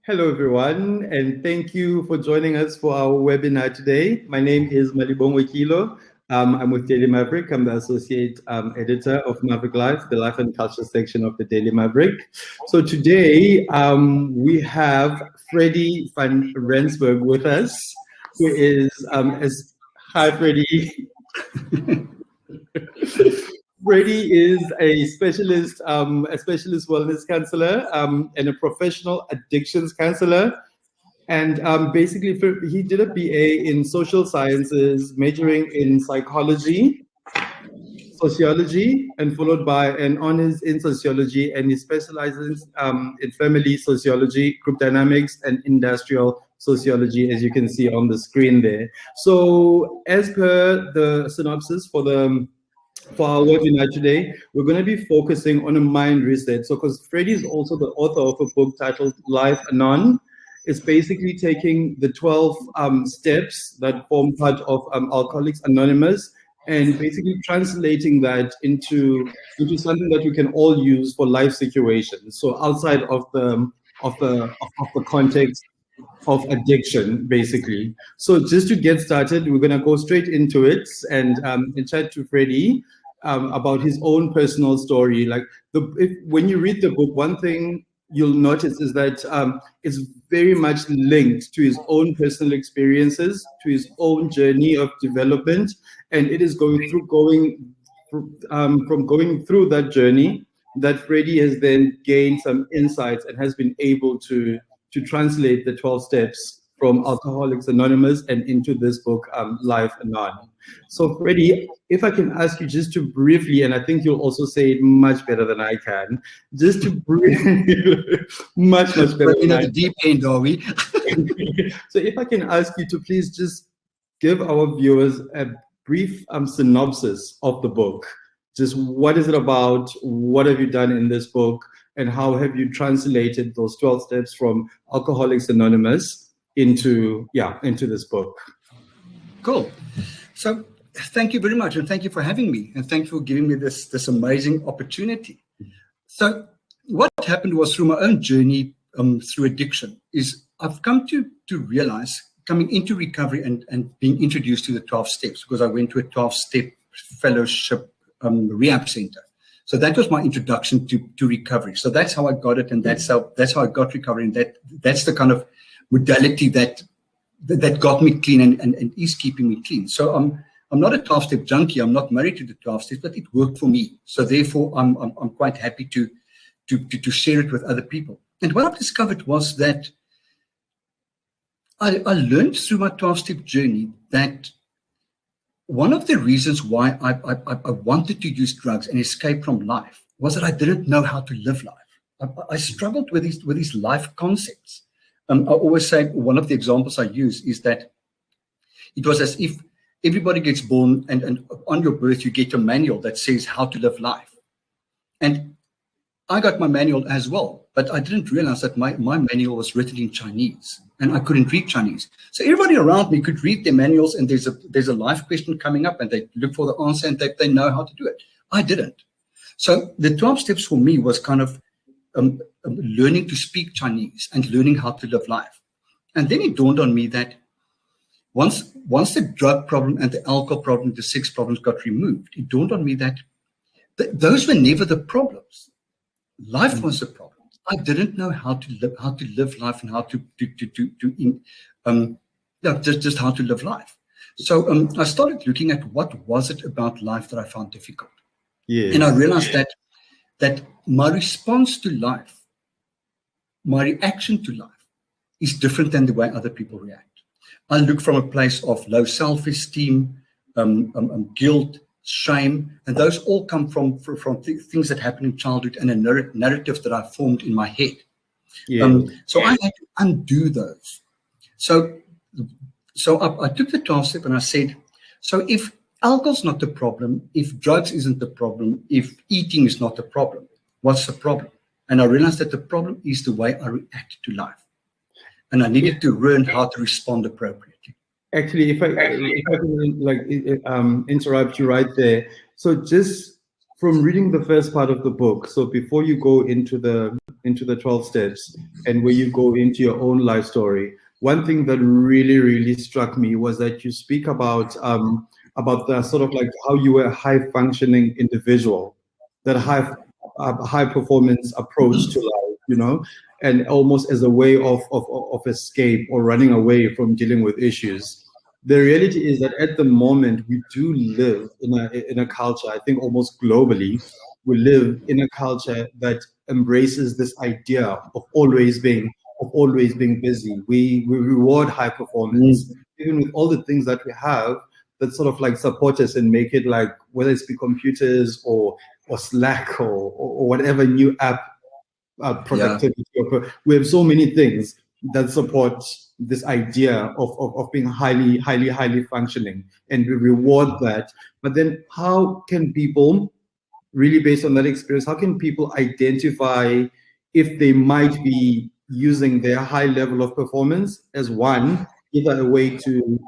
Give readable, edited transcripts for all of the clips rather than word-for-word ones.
Hello, everyone, and thank you for joining us for our webinar today. My name is Malibongwe. I'm with Daily Maverick. I'm the Associate Editor of Maverick Life, the Life and Culture section of the Daily Maverick. So today we have Freddie van Rensburg with us, who is, hi Freddie. Freddie is a specialist wellness counselor and a professional addictions counselor. And basically, he did a BA in social sciences, majoring in psychology, sociology, and followed by an honors in sociology. And he specializes in family sociology, group dynamics, and industrial sociology, as you can see on the screen there. So as per the synopsis for our webinar today, we're going to be focusing on a mind reset. So because Freddie is also the author of a book titled Life Anon. It's basically taking the 12 steps that form part of Alcoholics Anonymous and basically translating that into something that we can all use for life situations. So outside of the context of addiction, basically. So just to get started, we're going to go straight into it and chat to Freddie about his own personal story. Like when you read the book, one thing you'll notice is that it's very much linked to his own personal experiences, to his own journey of development, and it is going through that journey that Freddie has then gained some insights and has been able to translate the 12 steps from Alcoholics Anonymous and into this book, Life Anon. So Freddie, if I can ask you just to briefly, and I think you'll also say it much better than I can, just to much better than at the deep end, are we? So if I can ask you to please just give our viewers a brief synopsis of the book. Just what is it about? What have you done in this book? And how have you translated those 12 steps from Alcoholics Anonymous into this book? Cool. So thank you very much, and thank you for having me, and thank you for giving me this amazing opportunity. So what happened was, through my own journey through addiction, is I've come to realize, coming into recovery and being introduced to the 12 steps, because I went to a 12-step fellowship rehab center. So that was my introduction to recovery. So that's how I got it, and that's how I got recovery, and that's the kind of modality that got me clean and is keeping me clean. So I'm not a 12-step junkie. I'm not married to the 12 steps, but it worked for me. So therefore, I'm quite happy to share it with other people. And what I've discovered was that I learned through my 12-step journey that one of the reasons why I wanted to use drugs and escape from life was that I didn't know how to live life. I struggled with these life concepts. I always say, one of the examples I use is that it was as if everybody gets born and on your birth you get a manual that says how to live life. And I got my manual as well, but I didn't realize that my manual was written in Chinese and I couldn't read Chinese. So everybody around me could read their manuals, and there's a life question coming up and they look for the answer and they know how to do it. I didn't. So the 12 steps for me was kind of learning to speak Chinese and learning how to live life. And then it dawned on me that once the drug problem and the alcohol problem, the sex problems got removed, it dawned on me that those were never the problems. Life was the problem. I didn't know how to live life and how just how to live life. So I started looking at what was it about life that I found difficult. Yeah. And I realized that my response to life, my reaction to life, is different than the way other people react. I look from a place of low self-esteem, guilt, shame, and those all come from things that happened in childhood and a narrative that I formed in my head. Yeah. So I had to undo those. So I took the 12 step and I said, so if alcohol's not the problem, if drugs isn't the problem, if eating is not the problem, what's the problem? And I realized that the problem is the way I react to life. And I needed to learn how to respond appropriately. Actually, if I can interrupt you right there. So just from reading the first part of the book, so before you go into the into the 12 steps, and where you go into your own life story, one thing that really, really struck me was that you speak about the sort of like how you were a high functioning individual, that high performance approach to life, you know, and almost as a way of escape or running away from dealing with issues. The reality is that at the moment we do live in a culture, I think almost globally, we live in a culture that embraces this idea of always being busy. We reward high performance, even with all the things that we have that sort of like support us and make it like, whether it's be computers or Slack or whatever new app productivity. We have so many things that support this idea of being highly functioning, and we reward that. But then how can people, really based on that experience, how can people identify if they might be using their high level of performance as either a way to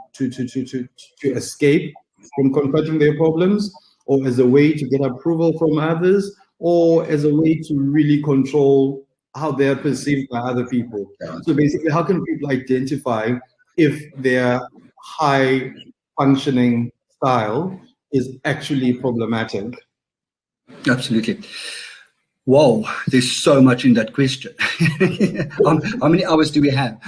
escape from confronting their problems, or as a way to get approval from others, or as a way to really control how they're perceived by other people? So basically, how can people identify if their high functioning style is actually problematic? Absolutely. Wow, there's so much in that question. How many hours do we have?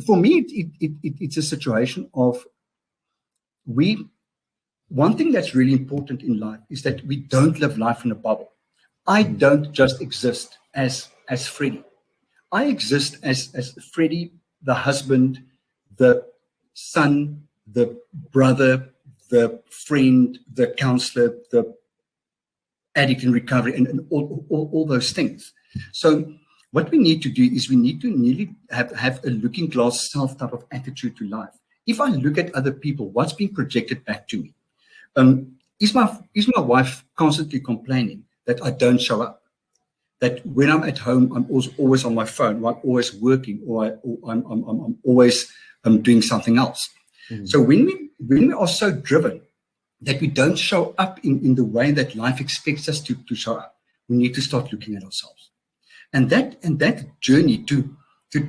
For me, it's a situation of one thing that's really important in life is that we don't live life in a bubble. I don't just exist as Freddie. I exist as Freddie, the husband, the son, the brother, the friend, the counselor, the addict in recovery, and all those things. So what we need to do is we need to nearly have a looking glass self type of attitude to life. If I look at other people, what's being projected back to me? Is my wife constantly complaining that I don't show up? That when I'm at home, I'm always on my phone, or I'm always working, or I'm always doing something else. So when we are so driven that we don't show up in the way that life expects us to show up, we need to start looking at ourselves. And that journey to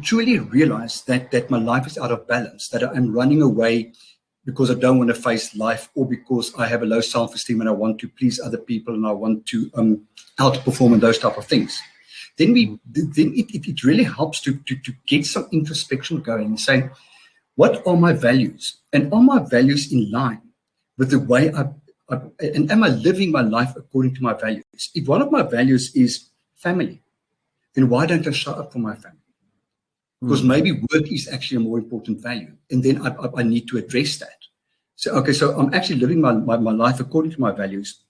truly realize that my life is out of balance, that I'm running away because I don't want to face life, or because I have a low self-esteem and I want to please other people and I want to outperform and those type of things. Then it really helps to get some introspection going and say, what are my values? And are my values in line with the way and am I living my life according to my values? If one of my values is family, then why don't I show up for my family? Because maybe work is actually a more important value. And then I need to address that. So, okay, so I'm actually living my life according to my values.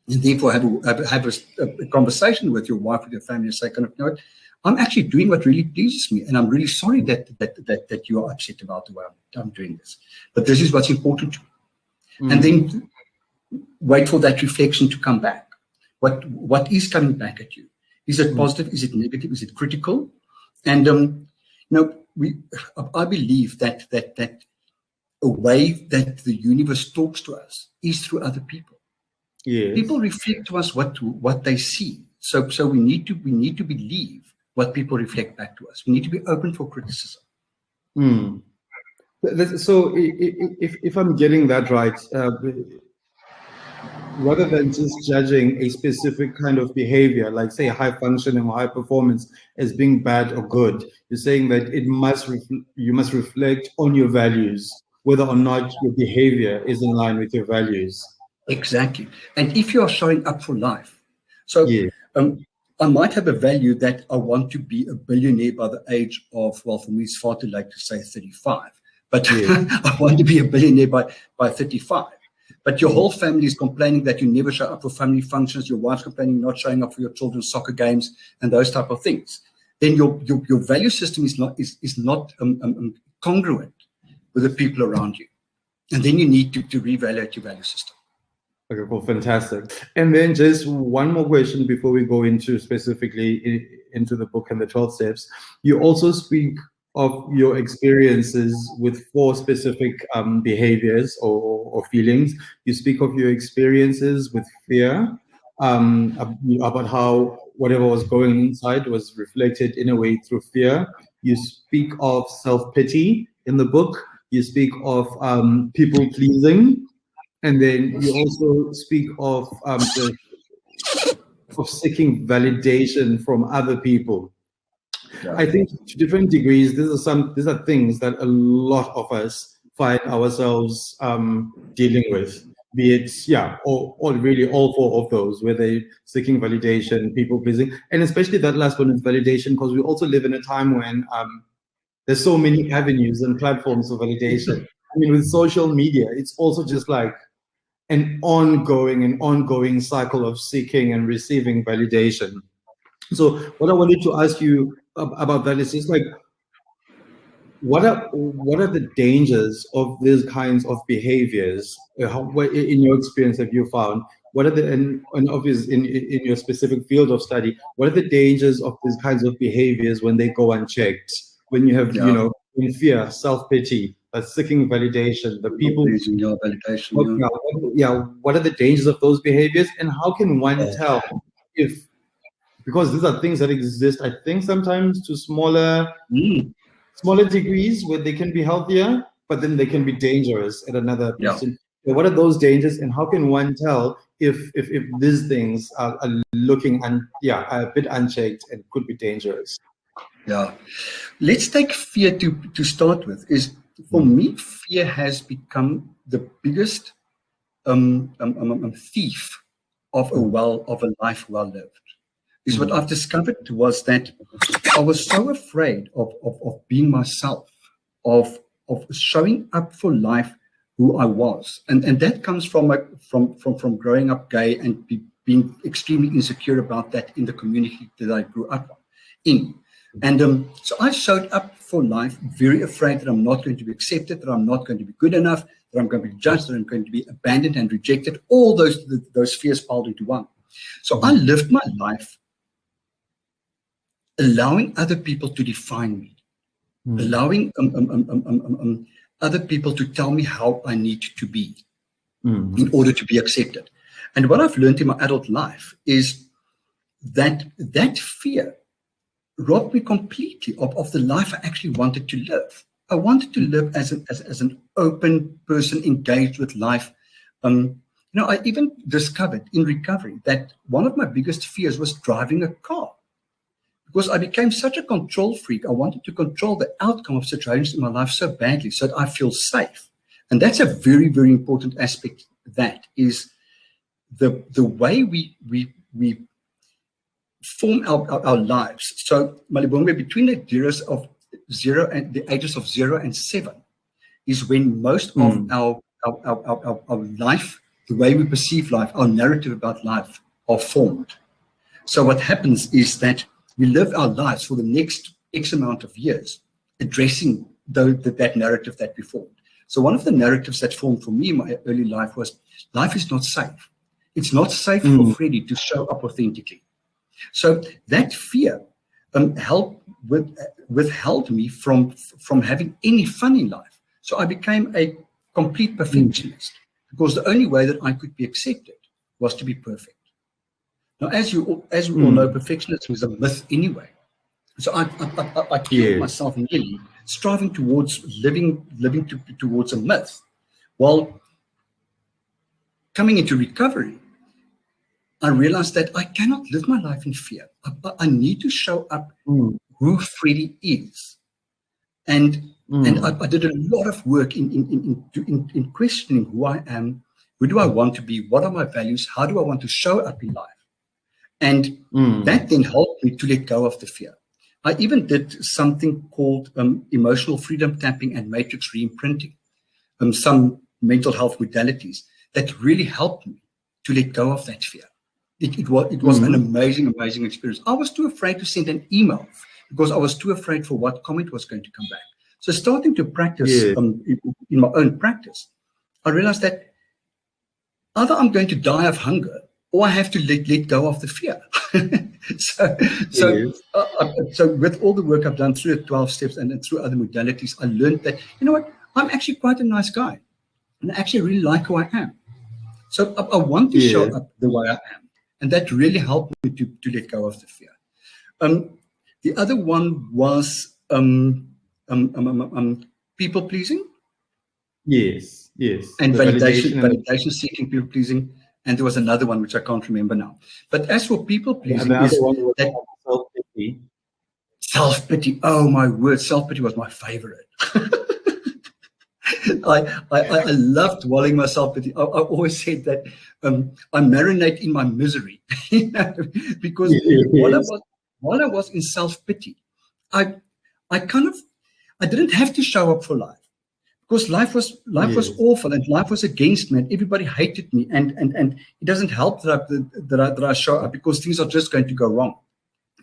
And therefore have a conversation with your wife, with your family, and say, kind of, you know what, I'm actually doing what really pleases me. And I'm really sorry that you are upset about the way I'm doing this. But this is what's important to me. And then wait for that reflection to come back. What is coming back at you? Is it positive? Is it negative? Is it critical? And I believe that a way that the universe talks to us is through other people. Yes. People reflect to us what they see. So we need to believe what people reflect back to us. We need to be open for criticism. So if I'm getting that right, rather than just judging a specific kind of behavior, like say high functioning or high performance, as being bad or good, you're saying that you must reflect on your values, whether or not your behavior is in line with your values. Exactly. And if you are showing up for life, so I might have a value that I want to be a billionaire by the age of, well, for me it's far too late to say 35, but I want to be a billionaire by 35. But your whole family is complaining that you never show up for family functions. Your wife's complaining you're not showing up for your children's soccer games and those type of things. Then your value system is not congruent with the people around you, and then you need to reevaluate your value system. Okay, well, fantastic. And then just one more question before we go into specifically into the book and the 12 steps. You also speak of your experiences with 4 specific behaviors or feelings. You speak of your experiences with fear, about how whatever was going inside was reflected in a way through fear. You speak of self-pity in the book. You speak of people-pleasing. And then you also speak of seeking validation from other people. Yeah. I think to different degrees, these are things that a lot of us find ourselves dealing with. Be it, or really all four of those, where they're seeking validation, people pleasing, and especially that last one is validation, because we also live in a time when there's so many avenues and platforms of validation. I mean, with social media, it's also just like an ongoing cycle of seeking and receiving validation. So what I wanted to ask you about that is just like, what are the dangers of these kinds of behaviors? What, in your experience, have you found? What are the, and obviously in your specific field of study, what are the dangers of these kinds of behaviors when they go unchecked? When you have, in fear, self-pity, seeking validation, the people your validation. What are the dangers of those behaviors, and how can one tell if, because these are things that exist, I think sometimes to smaller degrees where they can be healthier, but then they can be dangerous at another person. So what are those dangers, and how can one tell if these things are looking a bit unchecked and could be dangerous? Yeah, let's take fear to start with. Is for me, fear has become the biggest thief of a life well lived. Is what I've discovered was that I was so afraid of being myself, of showing up for life who I was, and that comes from growing up gay and being extremely insecure about that in the community that I grew up in. And so I showed up for life very afraid that I'm not going to be accepted, that I'm not going to be good enough, that I'm going to be judged, that I'm going to be abandoned and rejected. All those fears piled into one. So I lived my life allowing other people to define me, allowing other people to tell me how I need to be in order to be accepted. And what I've learned in my adult life is that fear robbed me completely of the life I actually wanted to live. I wanted to live as an open person, engaged with life. I even discovered in recovery that one of my biggest fears was driving a car, because I became such a control freak. I wanted to control the outcome of situations in my life so badly so that I feel safe. And that's a very, very important aspect. That is the way we form our lives. So Malibongwe, between the ages of 0 and 7 is when most of our life, the way we perceive life, our narrative about life are formed. So what happens is that we live our lives for the next X amount of years addressing that narrative that we formed. So one of the narratives that formed for me in my early life was, life is not safe. It's not safe for Freddie to show up authentically. So that fear withheld me from having any fun in life. So I became a complete perfectionist, because the only way that I could be accepted was to be perfect. Now, as we all know, perfectionism is a myth anyway. So I killed myself nearly, striving towards living towards a myth. While coming into recovery, I realized that I cannot live my life in fear. I need to show up who Freddie is. And I did a lot of work in questioning who I am, who do I want to be, what are my values, how do I want to show up in life? And that then helped me to let go of the fear. I even did something called emotional freedom tapping and matrix reimprinting, some mental health modalities that really helped me to let go of that fear. It was an amazing experience. I was too afraid to send an email because I was too afraid for what comment was going to come back. So starting to practice in my own practice, I realized that either I'm going to die of hunger or I have to let go of the fear. So with all the work I've done through the 12 steps and then through other modalities, I learned that, you know what, I'm actually quite a nice guy. And I actually really like who I am. So I want to show up the way I am. And that really helped me to let go of the fear. The other one was people pleasing. Yes. And The validation seeking, people pleasing. And there was another one which I can't remember now. But as for people pleasing, the other one was self-pity. Self-pity. Oh my word, self-pity was my favorite. I loved dwelling my self-pity. I always said that I marinate in my misery, because while I was in self-pity, I didn't have to show up for life, because life was awful and life was against me and everybody hated me, and it doesn't help that I show up, because things are just going to go wrong.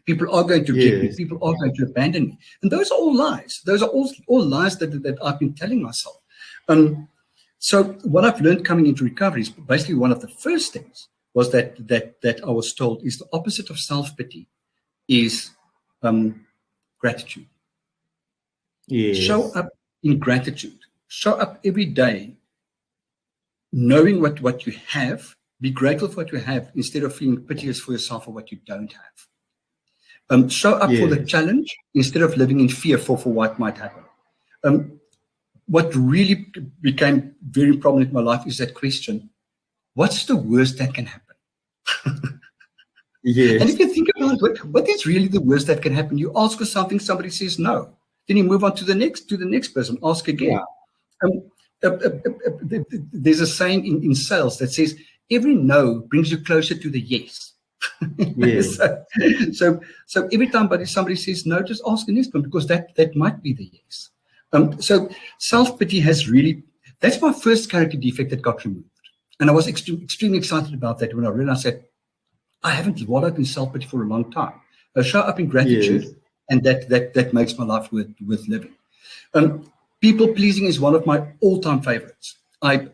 People are going to reject me. People are going to abandon me. And those are all lies. Those are all lies that I've been telling myself. So what I've learned coming into recovery is basically one of the first things was that I was told is the opposite of self-pity is gratitude. Yes. Show up in gratitude. Show up every day knowing what you have. Be grateful for what you have instead of feeling piteous for yourself for what you don't have. Show up for the challenge instead of living in fear for what might happen. What really became very prominent in my life is that question: what's the worst that can happen? Yes. And if you think about it, what is really the worst that can happen? You ask for something, somebody says no. Then you move on to the next person, ask again. There's a saying in sales that says, every no brings you closer to the yes. Yes. So every time somebody says no, just ask the next one, because that might be the yes. So self-pity has really, that's my first character defect that got removed. And I was extremely excited about that when I realized that I haven't wallowed in self-pity for a long time. I show up in gratitude, and that makes my life worth living. People pleasing is one of my all-time favorites. I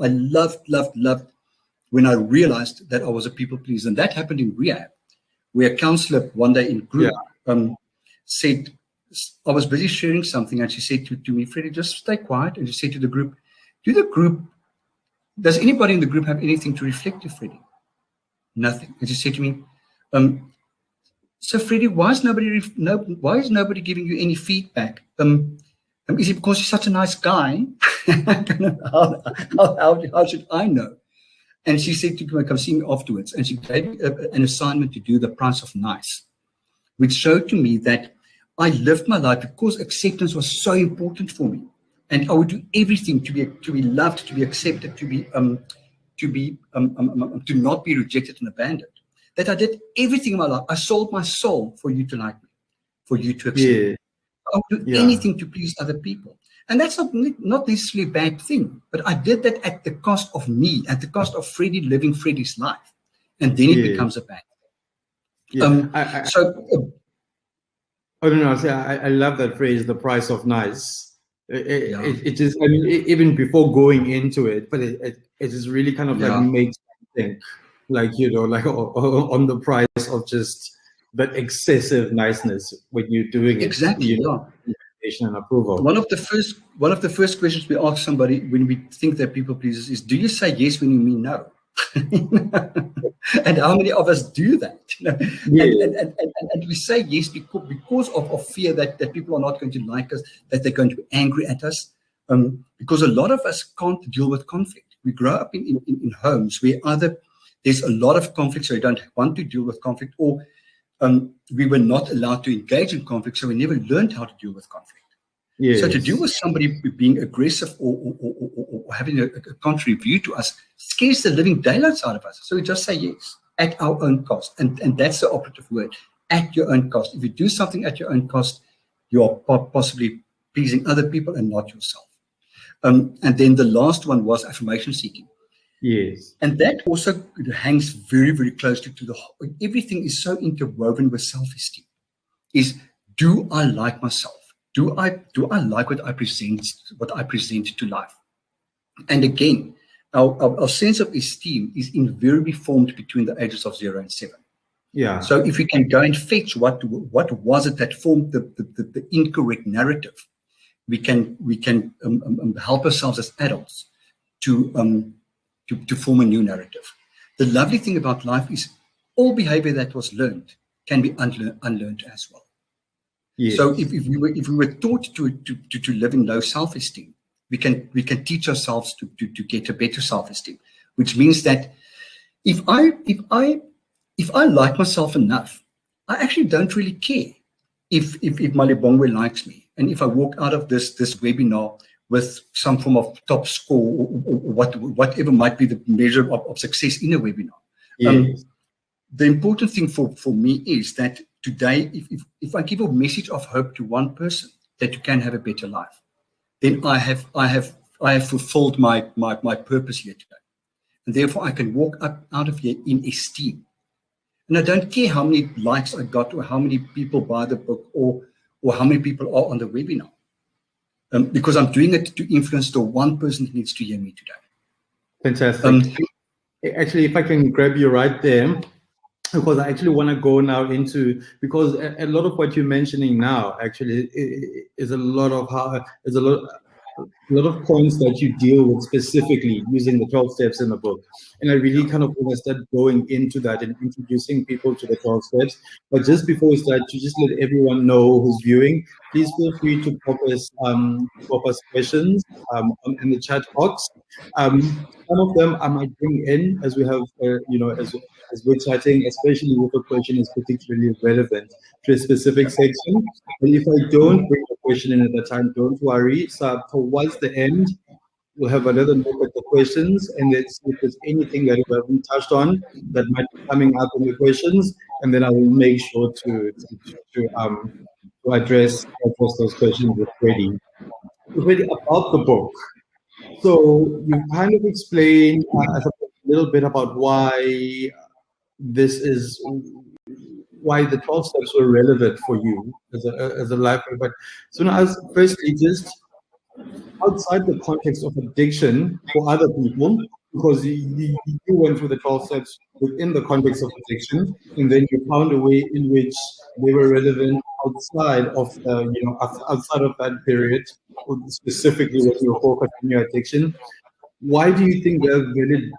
loved when I realized that I was a people pleaser. And that happened in rehab, where a counselor one day in group said, I was busy sharing something, and she said to me, Freddie, just stay quiet. And she said to the group, does anybody in the group have anything to reflect to Freddie? Nothing. And she said to me, so Freddie, why is nobody giving you any feedback? Is it because you're such a nice guy? How should I know? And she said to me, come see me afterwards. And she gave me an assignment to do the price of nice, which showed to me that I lived my life because acceptance was so important for me. And I would do everything to be loved, to be accepted, to not be rejected and abandoned. That I did everything in my life. I sold my soul for you to like me, for you to accept me. I would do anything to please other people. And that's not necessarily a bad thing, but I did that at the cost of me, at the cost of Freddie living Freddie's life. And then it becomes a bad thing. I love that phrase, the price of nice. It is, I mean, even before going into it, but it is really kind of like makes me think, like, you know, like on the price of just that excessive niceness when you're doing it. Exactly. You know, and approval. One of the first questions we ask somebody when we think they're people pleasers is, do you say yes when you mean no? And how many of us do that? You know? And we say yes because of fear that people are not going to like us, that they're going to be angry at us. Because a lot of us can't deal with conflict. We grow up in homes where either there's a lot of conflict, so we don't want to deal with conflict, or we were not allowed to engage in conflict, so we never learned how to deal with conflict. Yes. So to deal with somebody being aggressive or having a contrary view to us scares the living daylights out of us. So we just say yes at our own cost. And that's the operative word, at your own cost. If you do something at your own cost, you are possibly pleasing other people and not yourself. And then the last one was affirmation seeking. Yes. And that also hangs very, very closely to everything is so interwoven with self-esteem. Is, do I like myself? Do I like what I present to life? And again, our sense of esteem is invariably formed between the ages of 0 and 7. Yeah. So if we can go and fetch what was it that formed the incorrect narrative, we can help ourselves as adults to form a new narrative. The lovely thing about life is all behavior that was learned can be unlearned as well. Yes. So if we were taught to live in low self-esteem, we can teach ourselves to get a better self-esteem, which means that if I like myself enough, I actually don't really care if Malibongwe likes me, and if I walk out of this webinar with some form of top score or whatever might be the measure of success in a webinar. Yes. The important thing for me is that today, if I give a message of hope to one person that you can have a better life, then I have fulfilled my purpose here today, and therefore I can walk out of here in esteem. And I don't care how many likes I got, or how many people buy the book, or how many people are on the webinar, because I'm doing it to influence the one person who needs to hear me today. Fantastic. Actually, if I can grab you right there, because I actually want to go now into, because a lot of what you're mentioning now actually is a lot of points that you deal with specifically using the 12 steps in the book. And I really kind of want to start going into that and introducing people to the 12 steps. But just before we start, to just let everyone know who's viewing, please feel free to pop us questions in the chat box. Some of them I might bring in as we have, as we're chatting, especially if a question is particularly relevant to a specific section. And if I don't bring a question in at the time, don't worry. So towards the end, we'll have another look at the questions, and let's see if there's anything that we haven't touched on that might be coming up in the questions, and then I will make sure to address those questions with Freddie. Freddie, about the book. So you kind of explained a little bit about why why the 12 steps were relevant for you as a life. But so now, firstly, just outside the context of addiction for other people, because you went through the 12 steps within the context of addiction, and then you found a way in which they were relevant outside of outside of that period, specifically when you were focused on your addiction. Why do you think they're valid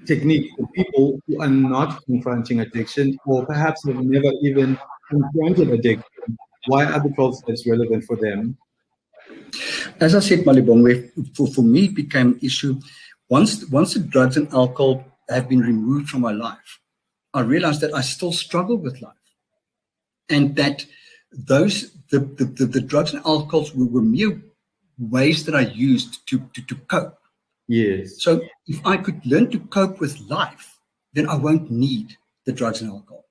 technique for people who are not confronting addiction, or perhaps have never even confronted addiction? Why are the 12 steps relevant for them? As I said, Malibongwe, for me, it became an issue once the drugs and alcohol have been removed from my life. I realized that I still struggle with life, and that the drugs and alcohols were mere ways that I used to cope. Yes. So if I could learn to cope with life, then I won't need the drugs and alcohol.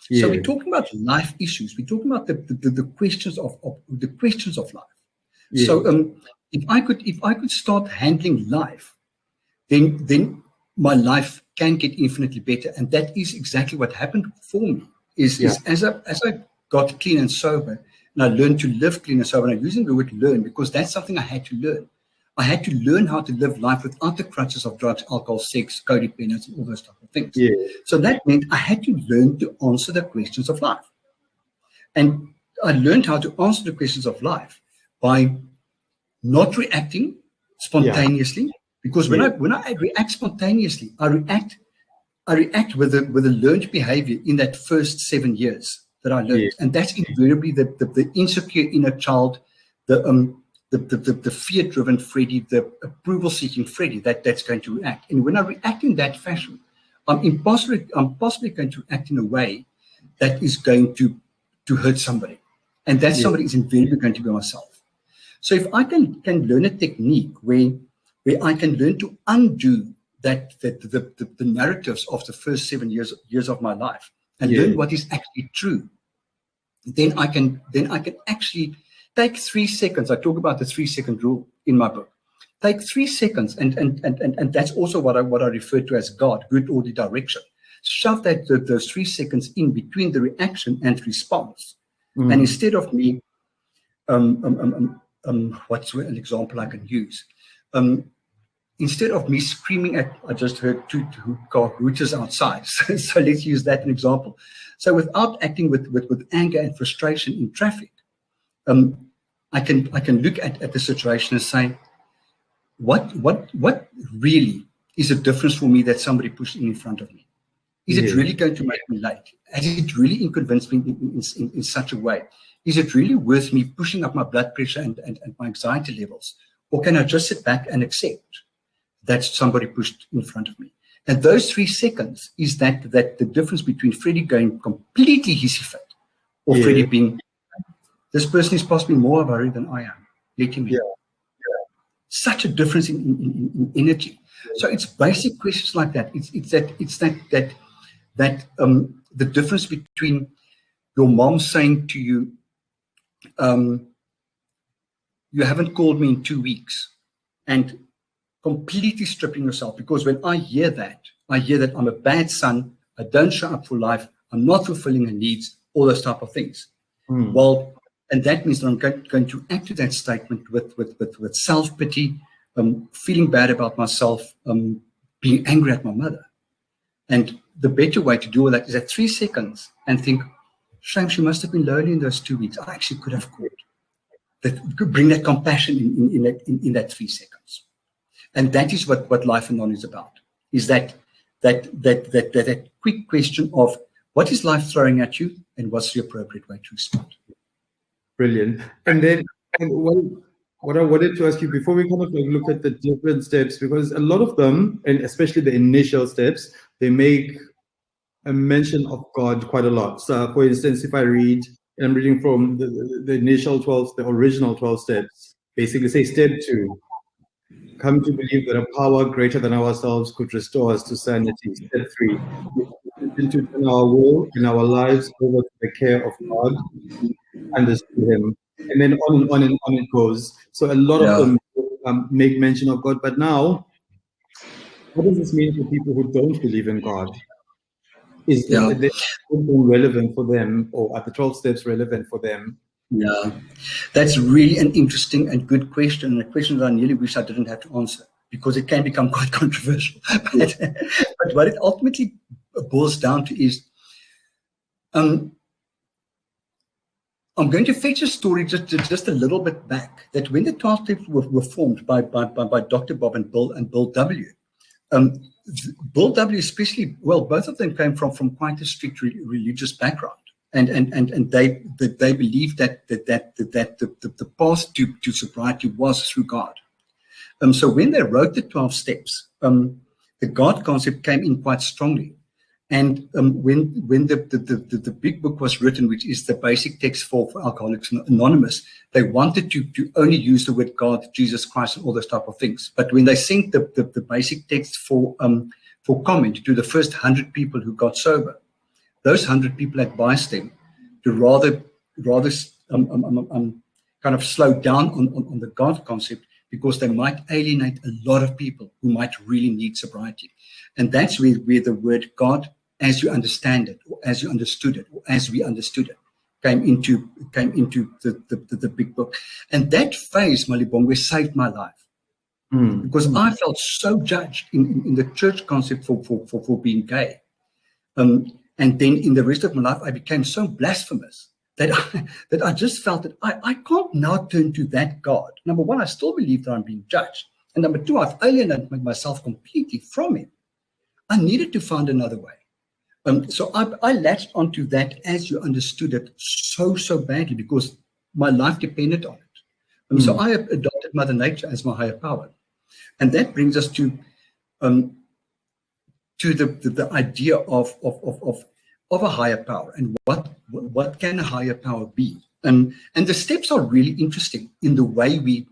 Yes. So we're talking about life issues. We're talking about the questions of life. Yes. So if I could start handling life, then my life can get infinitely better. And that is exactly what happened for me. Is as I got clean and sober, and I learned to live clean and sober. And I'm using the word learn because that's something I had to learn. I had to learn how to live life without the crutches of drugs, alcohol, sex, codependence, and all those type of things. Yeah. So that meant I had to learn to answer the questions of life. And I learned how to answer the questions of life by not reacting spontaneously. Yeah. Because when I react spontaneously, I react with a learned behavior in that first 7 years that I learned. Yeah. And that's invariably the insecure inner child, the fear-driven Freddie, the approval-seeking Freddie that's going to react. And when I react in that fashion, I'm possibly going to act in a way that is going to hurt somebody. And that somebody is invariably going to be myself. So if I can learn a technique where I can learn to undo the narratives of the first 7 years of my life and learn what is actually true, then I can actually take 3 seconds. I talk about the 3-second rule in my book. Take 3 seconds, and that's also what I refer to as God, good order direction. Shove those 3 seconds in between the reaction and the response. Mm. And instead of me, what's an example I can use? Instead of me screaming at, I just heard two car hooters outside. So let's use that as an example. So without acting with anger and frustration in traffic, I can look at the situation and say, what really is a difference for me that somebody pushed in front of me? Is it really going to make me late? Has it really inconvenienced me in such a way? Is it really worth me pushing up my blood pressure and my anxiety levels? Or can I just sit back and accept that somebody pushed in front of me? And those 3 seconds is that the difference between Freddie going completely hissy fit or Freddie being, this person is possibly more of a hurry than I am. Let him in. Such a difference in energy. So it's basic questions like that. It's that the difference between your mom saying to you, you haven't called me in 2 weeks, and completely stripping yourself. Because when I hear that I'm a bad son, I don't show up for life, I'm not fulfilling her needs, all those type of things. Well, and that means that I'm going to act to that statement with self-pity, feeling bad about myself, being angry at my mother. And the better way to do all that is at 3 seconds and think, shame, she must have been lonely in those 2 weeks. I actually could have called. That could bring that compassion in that 3 seconds. And that is what Life and Non is about, is that quick question of what is life throwing at you and what's the appropriate way to respond. Brilliant. And then what I wanted to ask you before we kind of like look at the different steps, because a lot of them, and especially the initial steps, they make a mention of God quite a lot. So for instance, if I read, and I'm reading from the initial 12, the original 12 steps, basically say step 2, come to believe that a power greater than ourselves could restore us to sanity. Step 3, to turn our will and our lives over to the care of God, understand Him. And then on it goes. So a lot of them make mention of God. But now, what does this mean for people who don't believe in God? Is that relevant for them, or are the 12 steps relevant for them? Yeah, that's really an interesting and good question, and a question that I nearly wish I didn't have to answer, because it can become quite controversial. But what it ultimately boils down to is, I'm going to fetch a story just a little bit back, that when the 12 steps were formed by Dr. Bob and Bill W. Bill W. especially, well, both of them came from quite a strict religious background, and they believed that the path to sobriety was through God. So when they wrote the 12 steps, the God concept came in quite strongly. And when the big book was written, which is the basic text for Alcoholics Anonymous, they wanted to only use the word God, Jesus Christ, and all those type of things. But when they sent the basic text for comment to the first 100 people who got sober, those 100 people advised them to rather kind of slow down on the God concept, because they might alienate a lot of people who might really need sobriety. And that's where the word God, as you understand it, or as you understood it, or as we understood it, came into the big book. And that phase, Malibongwe, saved my life. Because I felt so judged in the church concept for being gay. And then in the rest of my life, I became so blasphemous that I just felt that I can't now turn to that God. Number one, I still believe that I'm being judged. And number two, I've alienated myself completely from Him. I needed to find another way. So I latched onto that as you understood it so badly, because my life depended on it. So I adopted Mother Nature as my higher power. And that brings us to the idea of a higher power, and what can a higher power be? And the steps are really interesting in the way we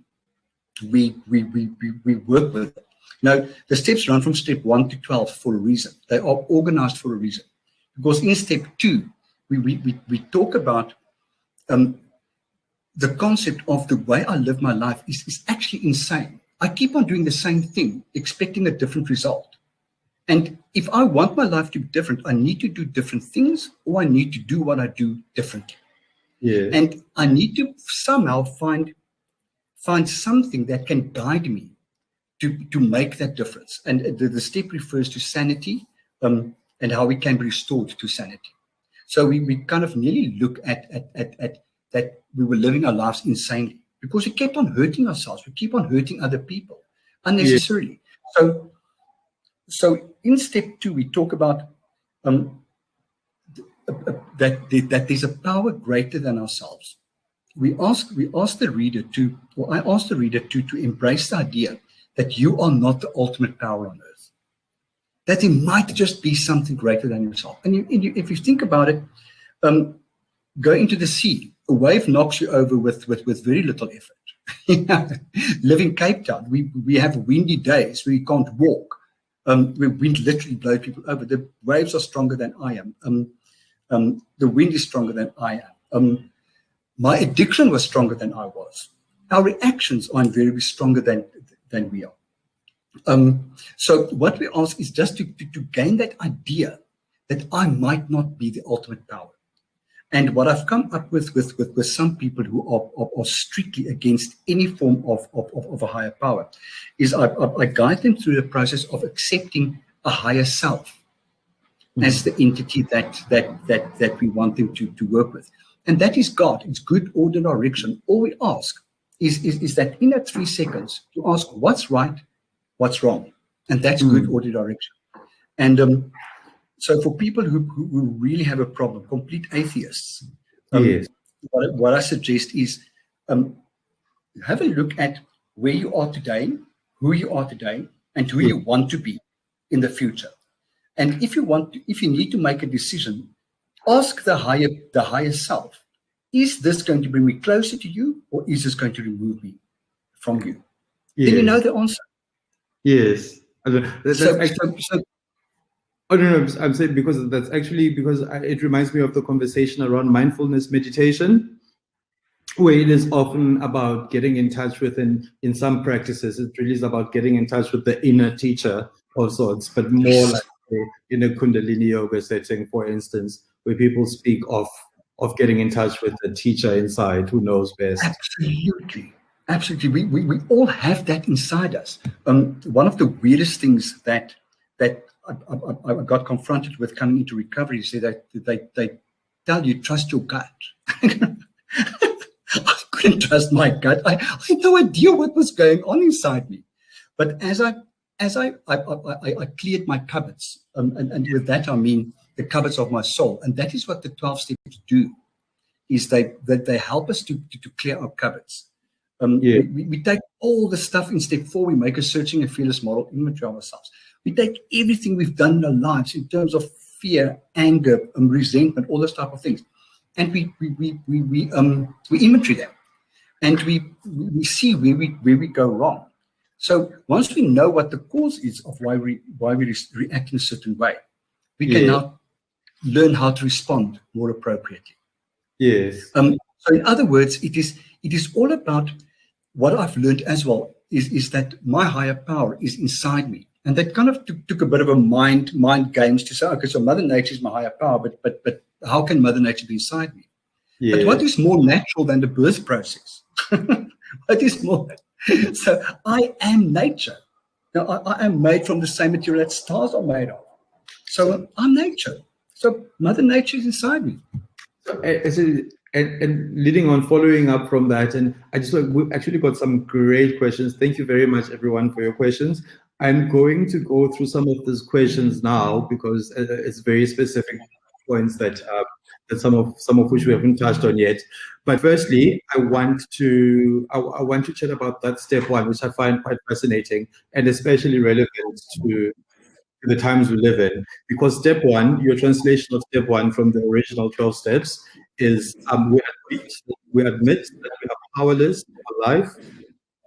work with it. Now, the steps run from step 1 to 12 for a reason. They are organized for a reason. Because in step 2, we talk about the concept of the way I live my life is actually insane. I keep on doing the same thing, expecting a different result. And if I want my life to be different, I need to do different things, or I need to do what I do differently. Yeah. And I need to somehow find something that can guide me to make that difference. And the step refers to sanity, and how we can be restored to sanity. So we kind of nearly look at that we were living our lives insanely, because we kept on hurting ourselves. We keep on hurting other people unnecessarily. Yeah. So in step 2, we talk about that there's a power greater than ourselves. I ask the reader to embrace the idea that you are not the ultimate power on earth. That it might just be something greater than yourself. And if you think about it, go into the sea. A wave knocks you over with very little effort. Live in Cape Town, we have windy days where you can't walk. The wind literally blows people over. The waves are stronger than I am. The wind is stronger than I am. My addiction was stronger than I was. Our reactions are invariably stronger than we are. So what we ask is just to gain that idea that I might not be the ultimate power. And what I've come up with some people who are strictly against any form of a higher power is I guide them through the process of accepting a higher self as the entity that we want them to work with. And that is God. It's good order direction. All we ask is that in that 3 seconds to ask what's right, what's wrong. And that's good order direction. And so for people who really have a problem, complete atheists, yes. what I suggest is have a look at where you are today, who you are today, and who you want to be in the future. And if you need to make a decision, ask the higher self, is this going to bring me closer to you, or is this going to remove me from you? Yes. Then you know the answer. Yes. I'm saying because it reminds me of the conversation around mindfulness meditation, where it is often about getting in touch with, in some practices, it really is about getting in touch with the inner teacher of sorts, but more like in a Kundalini yoga setting, for instance, where people speak of getting in touch with the teacher inside who knows best. Absolutely. We all have that inside us. One of the weirdest things that I got confronted with coming into recovery is that they tell you, trust your gut. I couldn't trust my gut. I had no idea what was going on inside me. But as I cleared my cupboards, and with that I mean the cupboards of my soul, and that is what the 12 steps do, is they help us to clear our cupboards. We take all the stuff in step 4, we make a searching and fearless model image of ourselves. We take everything we've done in our lives in terms of fear, anger, resentment, all those type of things, and we inventory them, and we see where we go wrong. So once we know what the cause is of why we react in a certain way, we can now learn how to respond more appropriately. Yes. So in other words, it is all about what I've learned as well is that my higher power is inside me. And that kind of took a bit of a mind games to say, okay, so Mother Nature is my higher power, but how can Mother Nature be inside me? Yeah. But what is more natural than the birth process? What is more? So I am nature. Now I am made from the same material that stars are made of. So I'm nature. So Mother Nature is inside me. And leading on, following up from that, and we've actually got some great questions. Thank you very much, everyone, for your questions. I'm going to go through some of these questions now because it's very specific points that some of which we haven't touched on yet. But firstly, I want to chat about that step 1, which I find quite fascinating and especially relevant to the times we live in, because step 1, your translation of step 1 from the original 12 steps is we admit that we are powerless over life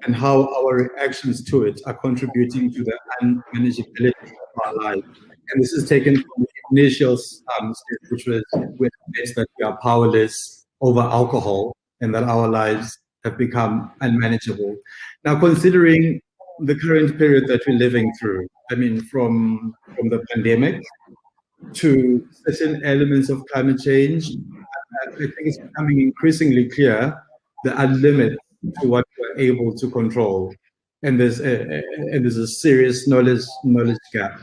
and how our reactions to it are contributing to the unmanageability of our life. And this is taken from the initial step, which was we admit that we are powerless over alcohol and that our lives have become unmanageable. Now, considering the current period that we're living through, I mean, from the pandemic to certain elements of climate change, I think it's becoming increasingly clear there are limits to what we're able to control, and there's a serious knowledge gap.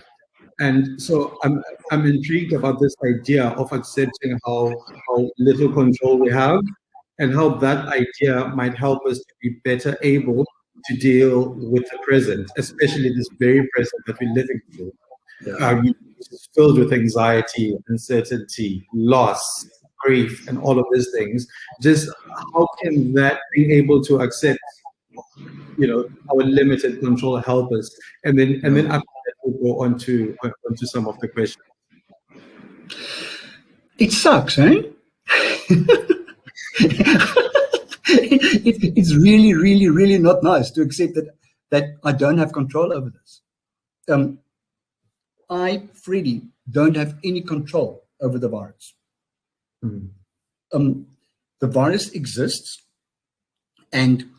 And so I'm intrigued about this idea of accepting how little control we have, and how that idea might help us to be better able to deal with the present, especially this very present that we're living through. filled with anxiety, uncertainty, loss, grief, and all of these things. Just how can that being able to accept, our limited control help us? And then after that, we'll go on to some of the questions. It sucks, eh? It's really, really, really not nice to accept that I don't have control over this. I, Freddie, don't have any control over the virus. The virus exists, and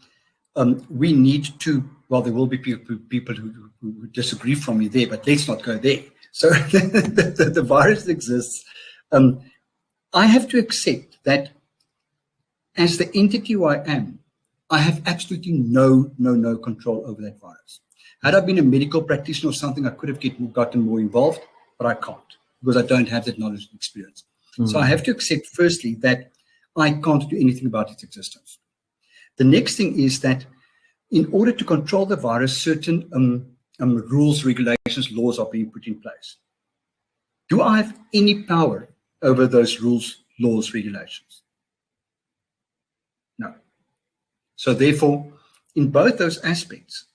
we need to, well, there will be people who disagree from me there, but let's not go there. So the virus exists. I have to accept that as the entity who I am, I have absolutely no control over that virus. Had I been a medical practitioner or something, I could have gotten more involved, but I can't because I don't have that knowledge and experience. So I have to accept, firstly, that I can't do anything about its existence. The next thing is that in order to control the virus, certain rules, regulations, laws are being put in place. Do I have any power over those rules, laws, regulations? No. So therefore, in both those aspects,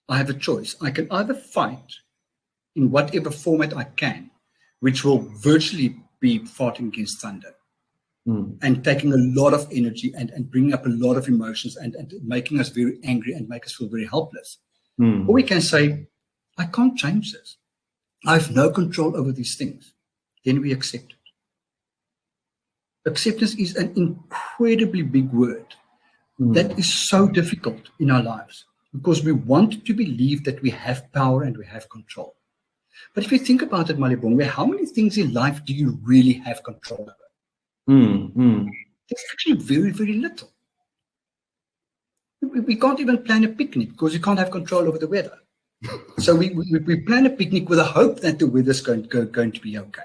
I have a choice. I can either fight in whatever format I can, which will virtually be fighting against thunder and taking a lot of energy and bringing up a lot of emotions and making us very angry and make us feel very helpless. Or we can say, I can't change this. I have no control over these things. Then we accept it. Acceptance is an incredibly big word that is so difficult in our lives because we want to believe that we have power and we have control. But if you think about it, Malibongwe, how many things in life do you really have control over? It's actually very, very little. We can't even plan a picnic because you can't have control over the weather. So we plan a picnic with a hope that the weather's going to be okay.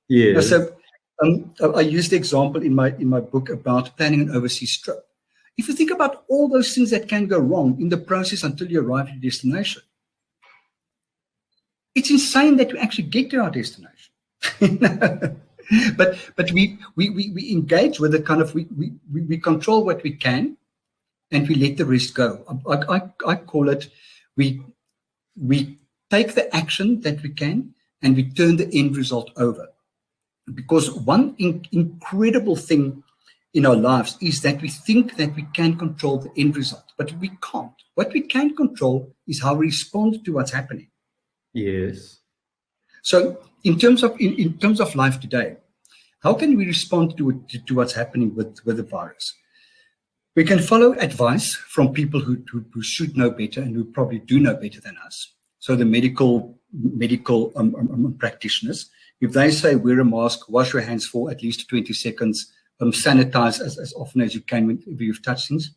Yeah. So I used the example in my book about planning an overseas trip. If you think about all those things that can go wrong in the process until you arrive at your destination, it's insane that we actually get to our destination. But we engage with the kind of we control what we can, and we let the rest go. I call it we take the action that we can and we turn the end result over. Because one incredible thing in our lives is that we think that we can control the end result, but we can't. What we can control is how we respond to what's happening. Yes. So in terms of life today, how can we respond to what's happening with the virus? We can follow advice from people who should know better and who probably do know better than us. So the medical practitioners, if they say wear a mask, wash your hands for at least 20 seconds, sanitize as often as you can when you've touched things,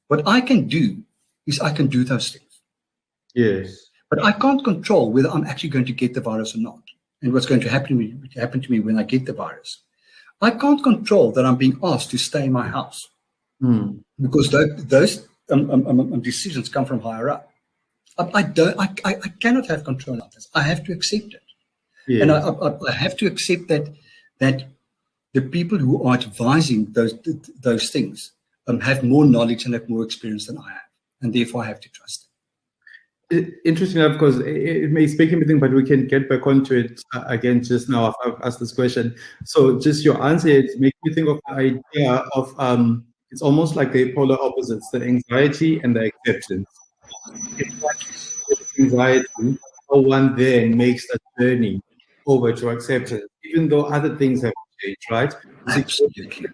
what I can do is I can do those things. Yes. But I can't control whether I'm actually going to get the virus or not, and what's going to happen to me when I get the virus. I can't control that I'm being asked to stay in my house because those decisions come from higher up. I cannot have control of this. I have to accept it, and I have to accept that the people who are advising those things have more knowledge and have more experience than I have, and therefore I have to trust them. Interesting enough, because it may speak everything, but we can get back onto it again just now. I've asked this question. So just your answer, it makes me think of the idea of it's almost like the polar opposites, the anxiety and the acceptance. It's like anxiety, how one then makes that journey over to acceptance, even though other things have changed, right? Absolutely.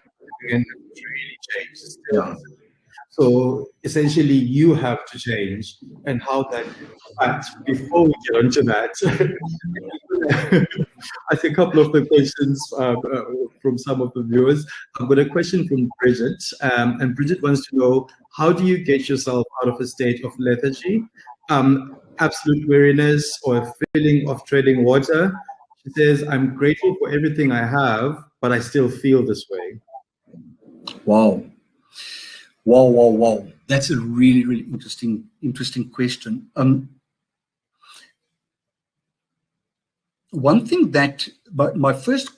And really changed still. So essentially, you have to change, and how that. But before we get onto that, I see a couple of the questions from some of the viewers. I've got a question from Bridget, and Bridget wants to know, how do you get yourself out of a state of lethargy, absolute weariness, or a feeling of treading water? She says, "I'm grateful for everything I have, but I still feel this way." Wow. That's a really, really interesting question. one thing that my first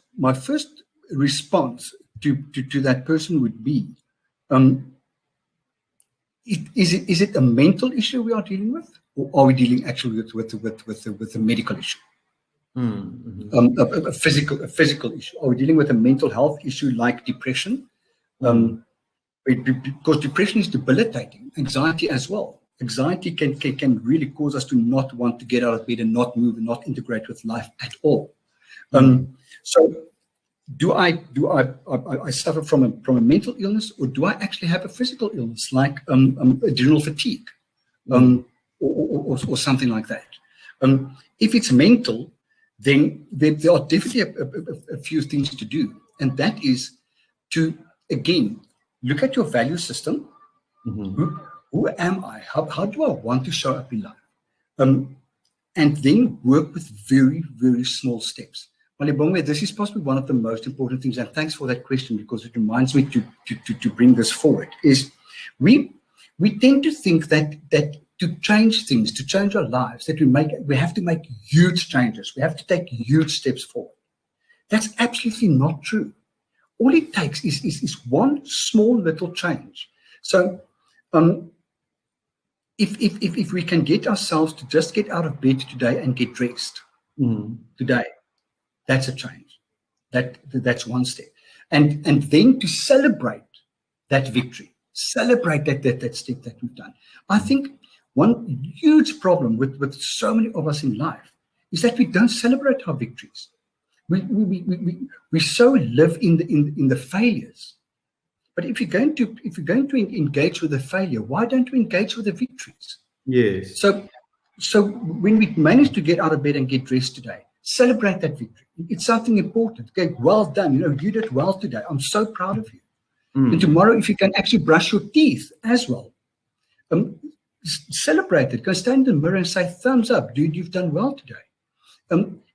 response to that person would be, is it a mental issue we are dealing with, or are we dealing actually with a medical issue? A physical issue? Are we dealing with a mental health issue like depression? Because depression is debilitating. Anxiety as well. Anxiety can really cause us to not want to get out of bed and not move and not integrate with life at all. So do I suffer from a mental illness, or do I actually have a physical illness like adrenal fatigue, or something like that? If it's mental, then there are definitely a few things to do, and that is to, again, look at your value system. Who am I? How do I want to show up in life? And then work with very, very small steps. Malibongwe, this is possibly one of the most important things, and thanks for that question, because it reminds me to bring this forward, is we tend to think that to change things, to change our lives, that we have to make huge changes. We have to take huge steps forward. That's absolutely not true. All it takes is one small little change. So if we can get ourselves to just get out of bed today and get dressed today, that's a change. That's one step. And then to celebrate that victory, celebrate that step that we've done. I think one huge problem with so many of us in life is that we don't celebrate our victories. We so live in the failures. But if you're going to engage with the failure, why don't we engage with the victories? Yes. So when we manage to get out of bed and get dressed today, celebrate that victory. It's something important. Okay, well done. You did well today. I'm so proud of you. And tomorrow, if you can actually brush your teeth as well, celebrate it. Go stand in the mirror and say, thumbs up, dude, you've done well today.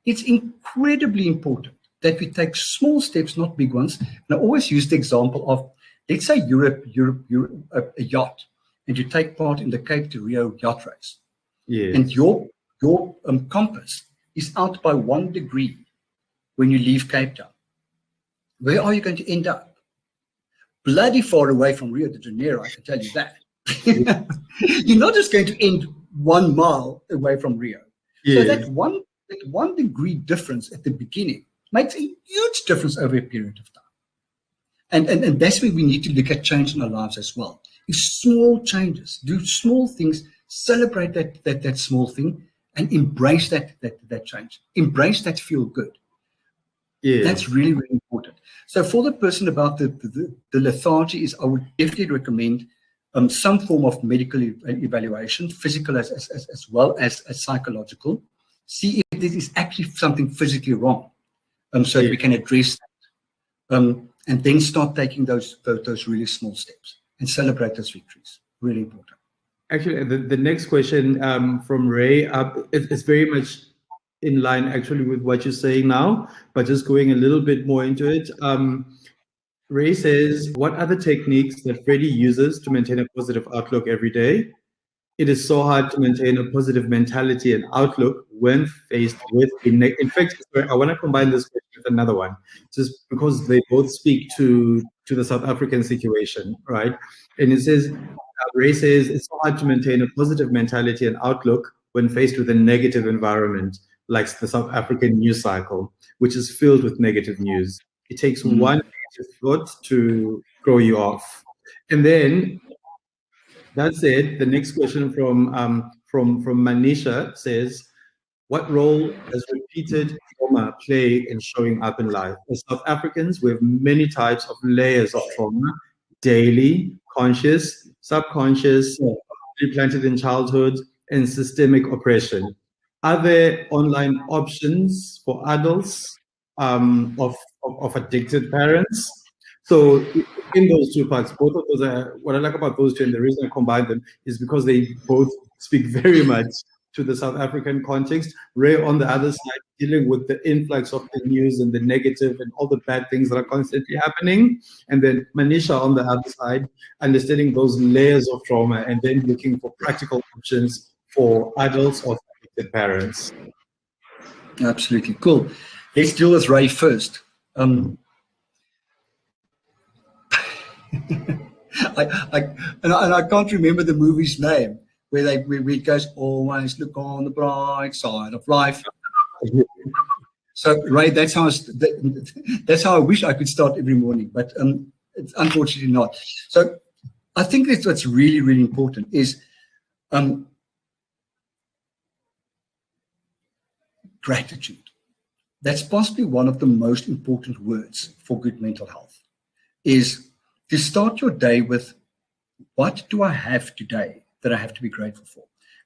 It's incredibly important that we take small steps, not big ones. And I always use the example of, let's say you're a yacht, and you take part in the Cape to Rio yacht race. Yes. And your compass is out by 1 degree when you leave Cape Town. Where are you going to end up? Bloody far away from Rio de Janeiro, I can tell you that. You're not just going to end 1 mile away from Rio. Yes. So that one degree difference at the beginning makes a huge difference over a period of time. And that's where we need to look at change in our lives as well. It's small changes. Do small things, celebrate that small thing, and embrace that change. Embrace that feel good. Yeah. That's really, really important. So for the person about the lethargy, is I would definitely recommend some form of medical evaluation, physical as well as psychological. See if this is actually something physically wrong, so that we can address that. And then start taking those really small steps and celebrate those victories. Really important. Actually, the next question from Ray is very much in line actually with what you're saying now, but just going a little bit more into it. Ray says, what are the techniques that Freddie uses to maintain a positive outlook every day? It is so hard to maintain a positive mentality and outlook when faced with in fact, I want to combine this with another one, just because they both speak to the South African situation, right? And it says, Ray says, it's so hard to maintain a positive mentality and outlook when faced with a negative environment, like the South African news cycle, which is filled with negative news. It takes one negative thought to throw you off. And then, that said, the next question from Manisha says, what role does repeated trauma play in showing up in life? As South Africans, we have many types of layers of trauma: daily, conscious, subconscious, planted in childhood, and systemic oppression. Are there online options for adults of addicted parents? So in those two parts, both of those are, what I like about those two, and the reason I combine them is because they both speak very much to the South African context. Ray, on the other side, dealing with the influx of the news and the negative and all the bad things that are constantly happening. And then Manisha, on the other side, understanding those layers of trauma and then looking for practical options for adults or addicted parents. Absolutely. Cool. Let's deal with Ray first. I can't remember the movie's name where it goes, always look on the bright side of life. So Ray, that's how I wish I could start every morning, but it's unfortunately not. So I think that's what's really, really important is gratitude. That's possibly one of the most important words for good mental health, is to start your day with, what do I have today that I have to be grateful for?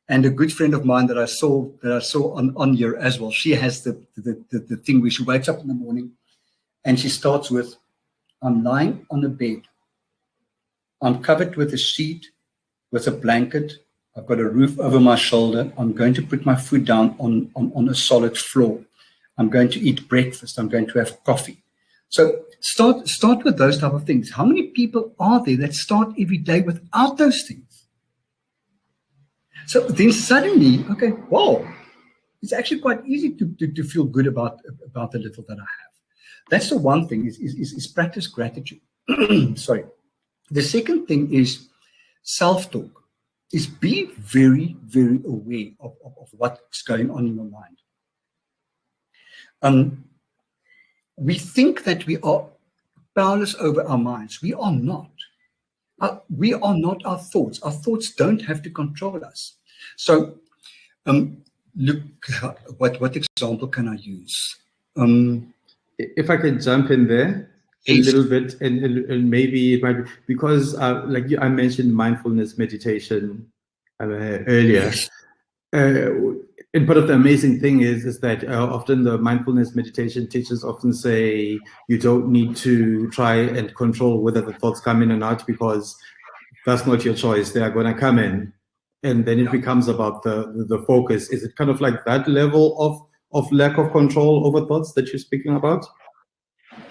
And a good friend of mine that I saw on here as well, she has the thing where she wakes up in the morning and she starts with, I'm lying on a bed. I'm covered with a sheet, with a blanket. I've got a roof over my shoulder. I'm going to put my foot down on a solid floor. I'm going to eat breakfast. I'm going to have coffee. So start with those type of things. How many people are there that start every day without those things? So then suddenly, okay, wow, it's actually quite easy to feel good about the little that I have. That's the one thing, is practice gratitude. Sorry. The second thing is self-talk, is be very, very aware of what's going on in your mind. We think that we are powerless over our minds. We are not. We are not our thoughts. Our thoughts don't have to control us. So look, what example can I use? If I could jump in there a little bit, and maybe it might be, because I mentioned mindfulness meditation earlier. Yes. And part of the amazing thing is that often the mindfulness meditation teachers often say you don't need to try and control whether the thoughts come in or not, because that's not your choice. They are going to come in, and then it becomes about the focus. Is it kind of like that level of lack of control over thoughts that you're speaking about?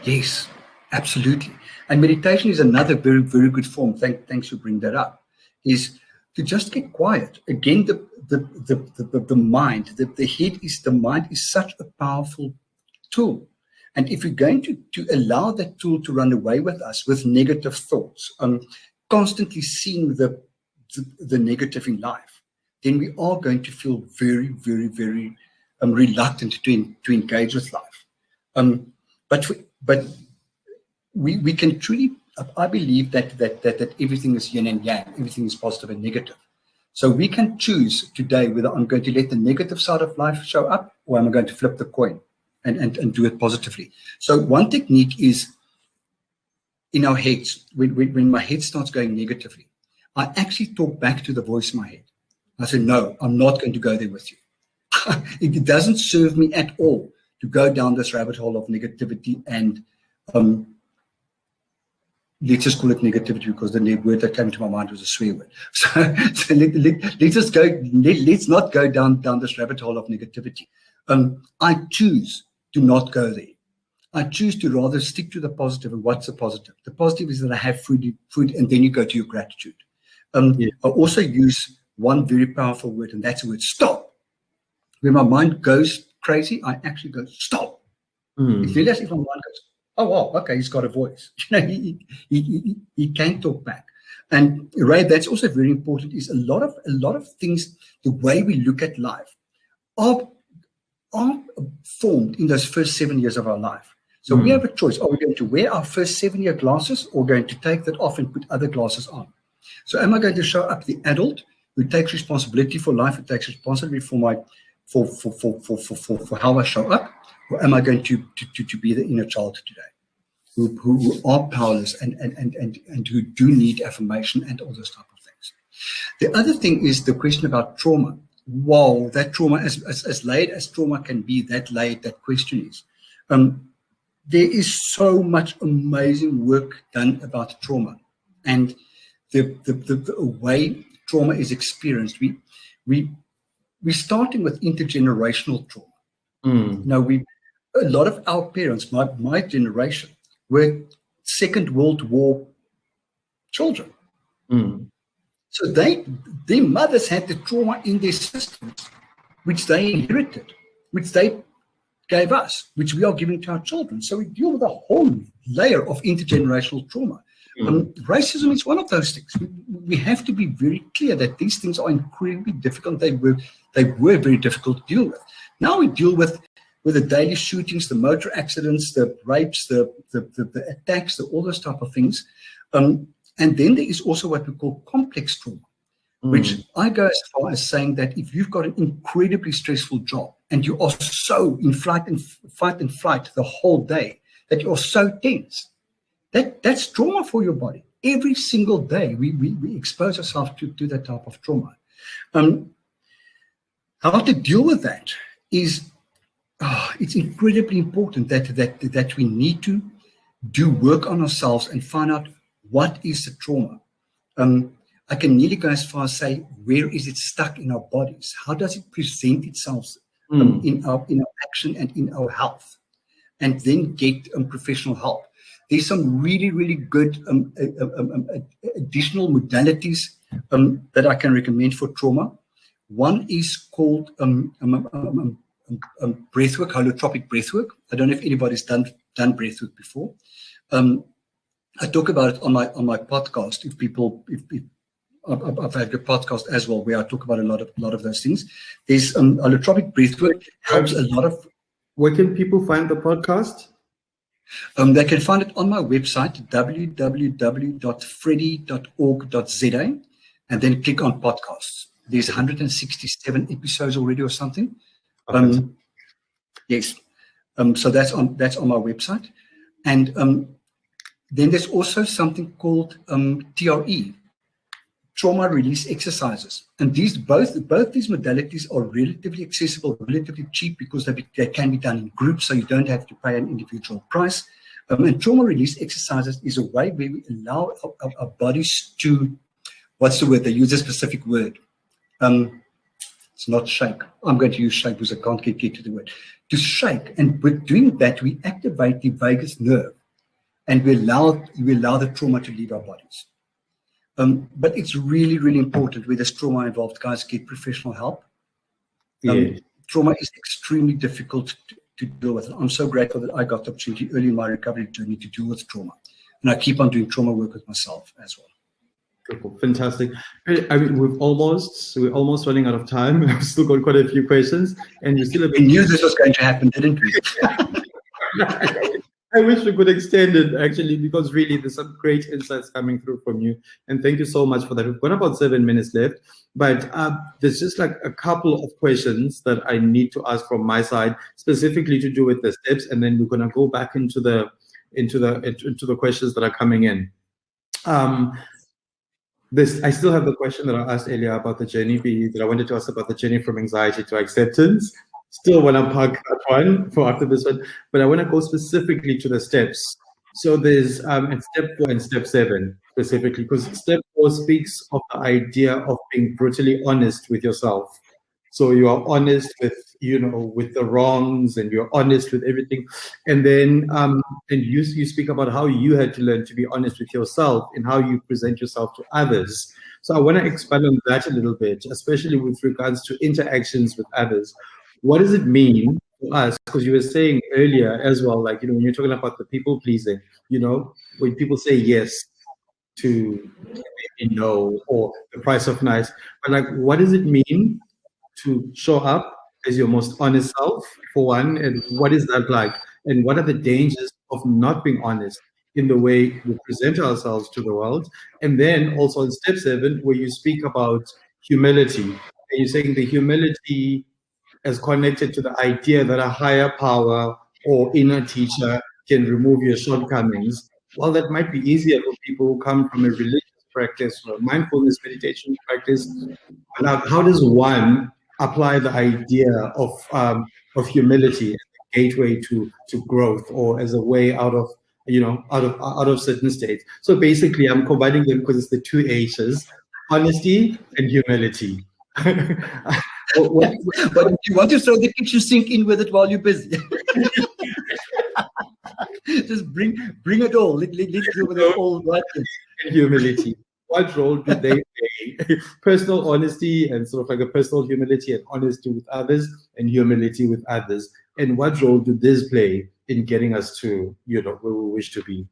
Yes, absolutely. And meditation is another very, very good form. Thanks for bringing that up. Is to just get quiet. Again, the mind, the mind is such a powerful tool. And if we're going to allow that tool to run away with us with negative thoughts, constantly seeing the negative in life, then we are going to feel very, very, very reluctant to engage with life. But we can truly, I believe that everything is yin and yang, everything is positive and negative. So we can choose today whether I'm going to let the negative side of life show up, or I'm going to flip the coin and do it positively. So one technique is, in our heads, when my head starts going negatively, I actually talk back to the voice in my head. I say, no, I'm not going to go there with you. It doesn't serve me at all to go down this rabbit hole of negativity, and let's just call it negativity, because the word that came to my mind was a swear word. So let's not go down this rabbit hole of negativity. I choose to not go there. I choose to rather stick to the positive. And what's the positive? The positive is that I have food, and then you go to your gratitude. I also use one very powerful word, and that's the word stop. When my mind goes crazy, I actually go stop. If you realize, if my mind goes, oh wow, okay, he's got a voice. He can talk back. And Ray, that's also very important. Is a lot of things, the way we look at life, are formed in those first 7 years of our life. So we have a choice. Are we going to wear our first 7-year glasses, or going to take that off and put other glasses on? So am I going to show up the adult who takes responsibility for life, who takes responsibility for how I show up, or am I going to be the inner child today, who are powerless and who do need affirmation and all those type of things? The other thing is the question about trauma. Wow, that trauma, as laid as trauma can be, that laid that question is. There is so much amazing work done about trauma, and the way trauma is experienced. We're starting with intergenerational trauma. Now, a lot of our parents, my generation, were Second World War children. So their mothers had the trauma in their systems, which they inherited, which they gave us, which we are giving to our children. So we deal with a whole layer of intergenerational trauma. Racism is one of those things. We have to be very clear that these things are incredibly difficult. They were very difficult to deal with. Now we deal with the daily shootings, the motor accidents, the rapes, the attacks, all those type of things. And then there is also what we call complex trauma, which I go as far as saying that if you've got an incredibly stressful job and you are so in fight and flight the whole day that you're so tense, that's trauma for your body. Every single day we expose ourselves to that type of trauma. How to deal with that is it's incredibly important that we need to do work on ourselves and find out what is the trauma. I can nearly go as far as say, where is it stuck in our bodies? How does it present itself in our action and in our health? And then get professional help. There's some really, really good additional modalities that I can recommend for trauma. One is called breathwork, holotropic breathwork. I don't know if anybody's done breathwork before. I talk about it on my podcast. I've had a podcast as well where I talk about a lot of those things. There's holotropic breathwork helps a lot of. Where can people find the podcast? They can find it on my website, www.freddie.org.za, and then click on podcasts. There's 167 episodes already or something. Yes. So that's on my website. And then there's also something called TRE, trauma release exercises. And both these modalities are relatively accessible, relatively cheap, because they can be done in groups, so you don't have to pay an individual price. And trauma release exercises is a way where we allow our bodies to, what's the word? They use a specific word. It's not shake. I'm going to use shake because I can't get to the word. To shake, and with doing that, we activate the vagus nerve, and we allow the trauma to leave our bodies. But it's really, really important where there's trauma involved, guys, get professional help. Trauma is extremely difficult to deal with. I'm so grateful that I got the opportunity early in my recovery journey to deal with trauma. And I keep on doing trauma work with myself as well. Fantastic. I mean, we're almost running out of time. I've still got quite a few questions, and you still have. We knew this was going to happen, didn't we? I wish we could extend it, actually, because really there's some great insights coming through from you, and thank you so much for that. We've got about 7 minutes left, but there's just like a couple of questions that I need to ask from my side, specifically to do with the steps, and then we're gonna go back into the questions that are coming in. I still have the question that I asked earlier about the journey, that I wanted to ask about the journey from anxiety to acceptance. Still want to park that one for after this one, but I want to go specifically to the steps. So there's step 4 and step 7 specifically, because step 4 speaks of the idea of being brutally honest with yourself. So you are honest with, with the wrongs, and you're honest with everything. And then and you speak about how you had to learn to be honest with yourself and how you present yourself to others. So I want to expand on that a little bit, especially with regards to interactions with others. What does it mean to us? Because you were saying earlier as well, like, when you're talking about the people pleasing, when people say yes to no, or the price of nice, but like, what does it mean to show up as your most honest self, for one, and what is that like? And what are the dangers of not being honest in the way we present ourselves to the world? And then also in step 7, where you speak about humility, and you're saying the humility is connected to the idea that a higher power or inner teacher can remove your shortcomings. Well, that might be easier for people who come from a religious practice or a mindfulness meditation practice. But how does one apply the idea of humility as a gateway to growth, or as a way out of certain states? So basically, I'm combining them because it's the 2 H's: honesty and humility. But if you want to throw the kitchen sink in with it while you're busy, just bring it all. Let's deal with it all right. And humility. What role do they play play? Personal honesty and sort of like a personal humility and honesty with others and humility with others. And what role do this play in getting us to, where we wish to be?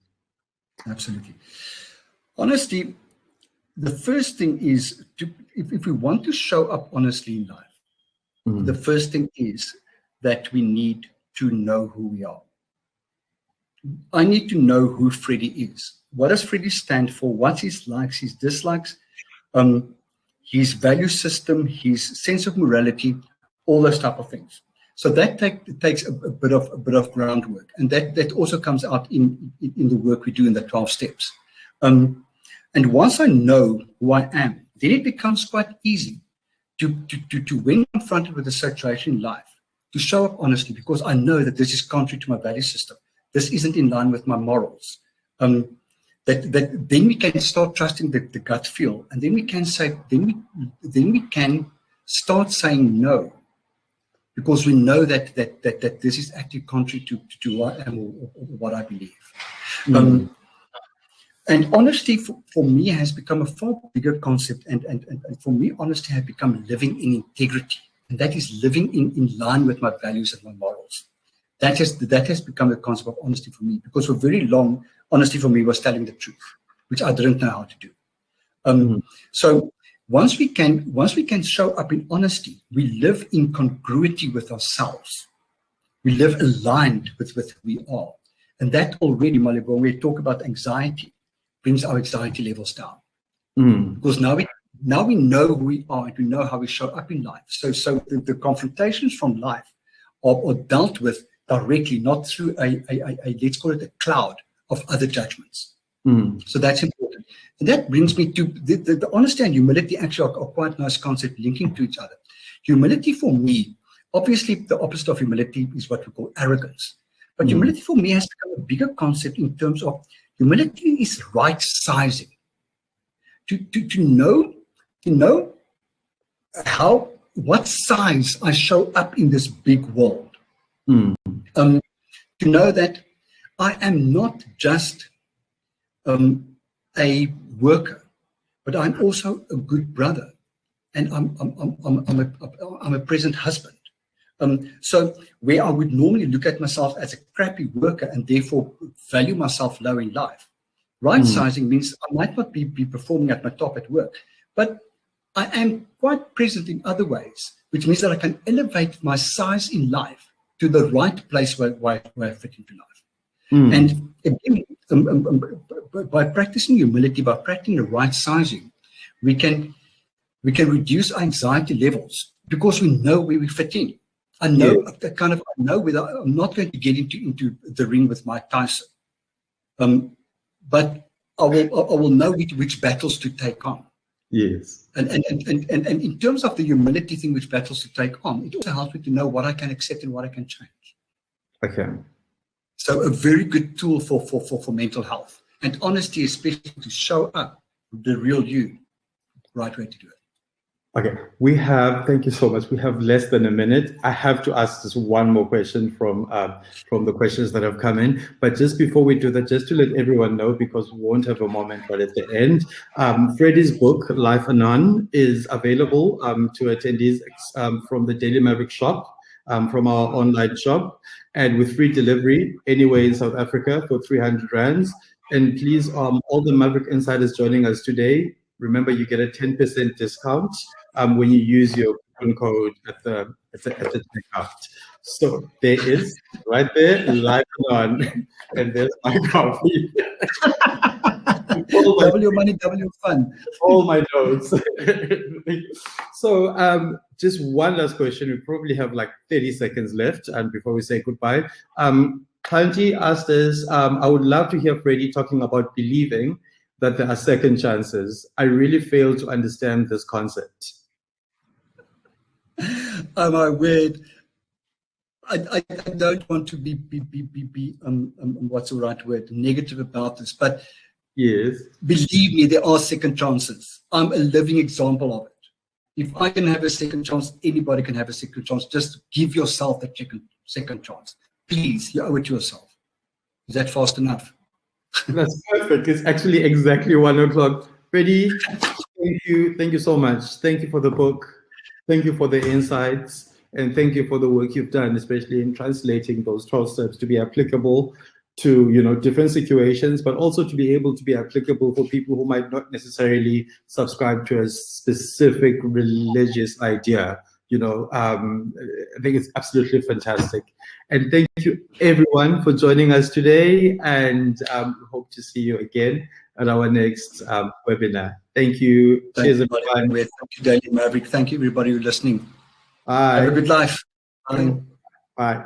Absolutely. Honesty, the first thing is, if we want to show up honestly in life, the first thing is that we need to know who we are. I need to know who Freddie is. What does Freddie stand for? What's his likes, his dislikes, his value system, his sense of morality, all those type of things. So that takes a bit of groundwork, and that also comes out in the work we do in the 12 steps. And once I know who I am, then it becomes quite easy to when confronted with a situation in life, to show up honestly, because I know that this is contrary to my value system. This isn't in line with my morals. That then we can start trusting the gut feel, and then we can say, then we can start saying no, because we know that this is actually contrary to who I am or what I believe. And honesty for me has become a far bigger concept, and for me, honesty has become living in integrity, and that is living in line with my values and my morals. That has become the concept of honesty for me, because for very long, honesty for me was telling the truth, which I didn't know how to do. So once we can show up in honesty, we live in congruity with ourselves. We live aligned with who we are. And that already, Malibongwe, when we talk about anxiety, brings our anxiety levels down. Because now we know who we are, and we know how we show up in life. So the confrontations from life are dealt with directly, not through a let's call it a cloud of other judgments. So that's important. And that brings me to the honesty and humility actually are quite nice concepts linking to each other. Humility for me, obviously the opposite of humility is what we call arrogance. But humility for me has become a bigger concept in terms of humility is right sizing. To know what size I show up in this big world. To know that I am not just a worker, but I'm also a good brother, and I'm a present husband. So where I would normally look at myself as a crappy worker and therefore value myself low in life, right sizing means I might not be performing at my top at work, but I am quite present in other ways, which means that I can elevate my size in life to the right place where I fit into life. And again, by practicing humility, by practicing the right sizing, we can reduce our anxiety levels because we know where we fit in. I know I know whether I'm not going to get into the ring with Mike Tyson, but I will know which battles to take on. Yes. And in terms of the humility thing, which battles to take on, it also helps me to know what I can accept and what I can change. Okay. So a very good tool for mental health, and honesty, especially to show up the real you, right way to do it. Okay, thank you so much. We have less than a minute. I have to ask just one more question from the questions that have come in. But just before we do that, just to let everyone know, because we won't have a moment right at the end, Freddie's book, Life Anon, is available to attendees from the Daily Maverick shop, from our online shop, and with free delivery anywhere in South Africa for 300 rands. And please, all the Maverick insiders joining us today, remember you get a 10% discount when you use your coupon code at the checkout. So there is right there, Life On, and there's my coffee. Double your money, double your fun. All my notes. So just one last question. We probably have like 30 seconds left, and before we say goodbye, Kanji asked us, I would love to hear Freddie talking about believing that there are second chances. I really fail to understand this concept. My word, I don't want to be what's the right word, negative about this, but yes, believe me, there are second chances. I'm a living example of it. If I can have a second chance, anybody can have a second chance. Just give yourself that second chance. Please, you owe it to yourself. Is that fast enough? That's perfect. It's actually exactly 1 o'clock. Freddie, thank Thank you so much. Thank you for the book. Thank you for the insights. And thank you for the work you've done, especially in translating those 12 steps to be applicable to, you know, different situations, but also to be able to be applicable for people who might not necessarily subscribe to a specific religious idea. You know, I think it's absolutely fantastic. And thank you everyone for joining us today, and hope to see you again at our next webinar. Thank you. Cheers, everyone. Thank you, Daily Maverick. Thank you, everybody who's listening. Bye. Have a good life. Bye. Bye.